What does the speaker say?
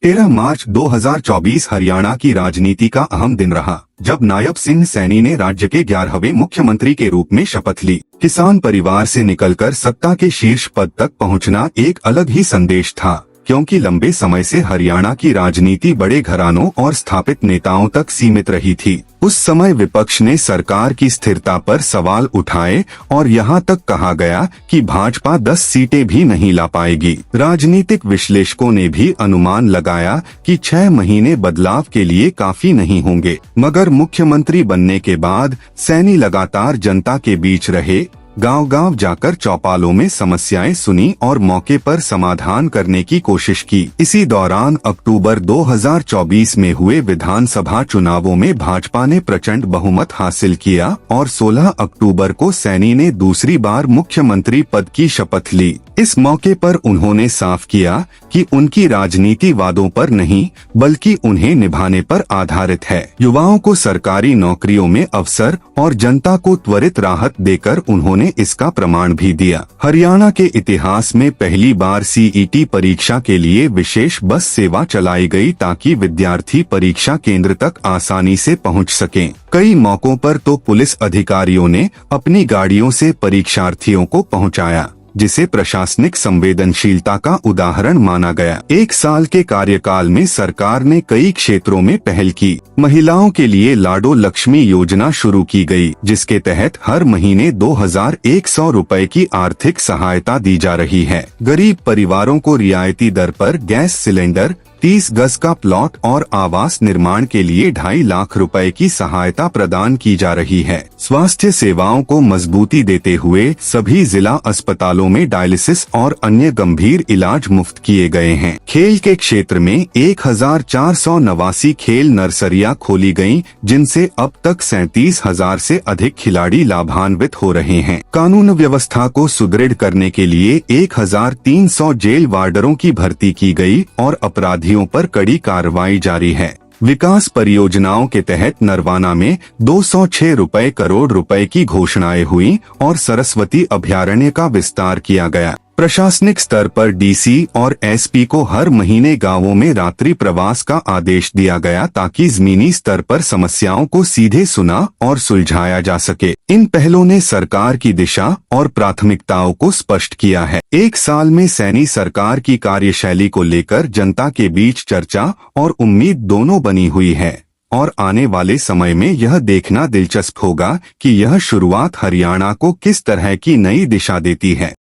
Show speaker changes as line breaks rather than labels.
13 मार्च 2024 हरियाणा की राजनीति का अहम दिन रहा, जब नायब सिंह सैनी ने राज्य के 11वें मुख्यमंत्री के रूप में शपथ ली। किसान परिवार से निकलकर सत्ता के शीर्ष पद तक पहुंचना एक अलग ही संदेश था, क्योंकि लंबे समय से हरियाणा की राजनीति बड़े घरानों और स्थापित नेताओं तक सीमित रही थी। उस समय विपक्ष ने सरकार की स्थिरता पर सवाल उठाए और यहां तक कहा गया कि भाजपा 10 सीटें भी नहीं ला पाएगी। राजनीतिक विश्लेषकों ने भी अनुमान लगाया कि 6 महीने बदलाव के लिए काफी नहीं होंगे, मगर मुख्यमंत्री बनने के बाद सैनी लगातार जनता के बीच रहे, गांव-गांव जाकर चौपालों में समस्याएं सुनी और मौके पर समाधान करने की कोशिश की। इसी दौरान अक्टूबर 2024 में हुए विधानसभा चुनावों में भाजपा ने प्रचंड बहुमत हासिल किया और 16 अक्टूबर को सैनी ने दूसरी बार मुख्यमंत्री पद की शपथ ली। इस मौके पर उन्होंने साफ किया कि उनकी राजनीति वादों पर नहीं, बल्कि उन्हें निभाने पर आधारित है। युवाओं को सरकारी नौकरियों में अवसर और जनता को त्वरित राहत देकर उन्होंने इसका प्रमाण भी दिया। हरियाणा के इतिहास में पहली बार सीईटी परीक्षा के लिए विशेष बस सेवा चलाई गई, ताकि विद्यार्थी परीक्षा केंद्र तक आसानी से पहुंच सकें। कई मौकों पर तो पुलिस अधिकारियों ने अपनी गाड़ियों से परीक्षार्थियों को पहुंचाया, जिसे प्रशासनिक संवेदनशीलता का उदाहरण माना गया। 1 साल के कार्यकाल में सरकार ने कई क्षेत्रों में पहल की। महिलाओं के लिए लाडो लक्ष्मी योजना शुरू की गई, जिसके तहत हर महीने 2100 रुपए की आर्थिक सहायता दी जा रही है। गरीब परिवारों को रियायती दर पर गैस सिलेंडर, 30 गज का प्लॉट और आवास निर्माण के लिए 2.5 लाख रुपए की सहायता प्रदान की जा रही है। स्वास्थ्य सेवाओं को मजबूती देते हुए सभी जिला अस्पतालों में डायलिसिस और अन्य गंभीर इलाज मुफ्त किए गए हैं। खेल के क्षेत्र में 1489 खेल नर्सरियां खोली गयीं, जिनसे अब तक 37,000 से अधिक खिलाड़ी लाभान्वित हो रहे हैं। कानून व्यवस्था को सुदृढ़ करने के लिए 1300 जेल वार्डरों की भर्ती की गई और अपराधियों पर कड़ी कार्रवाई जारी है। विकास परियोजनाओं के तहत नरवाना में 206 करोड़ रुपए की घोषणाएं हुई और सरस्वती अभयारण्य का विस्तार किया गया। प्रशासनिक स्तर पर डीसी और एसपी को हर महीने गांवों में रात्रि प्रवास का आदेश दिया गया, ताकि जमीनी स्तर पर समस्याओं को सीधे सुना और सुलझाया जा सके। इन पहलों ने सरकार की दिशा और प्राथमिकताओं को स्पष्ट किया है। 1 साल में सैनी सरकार की कार्यशैली को लेकर जनता के बीच चर्चा और उम्मीद दोनों बनी हुई है, और आने वाले समय में यह देखना दिलचस्प होगा कि यह शुरुआत हरियाणा को किस तरह की नई दिशा देती है।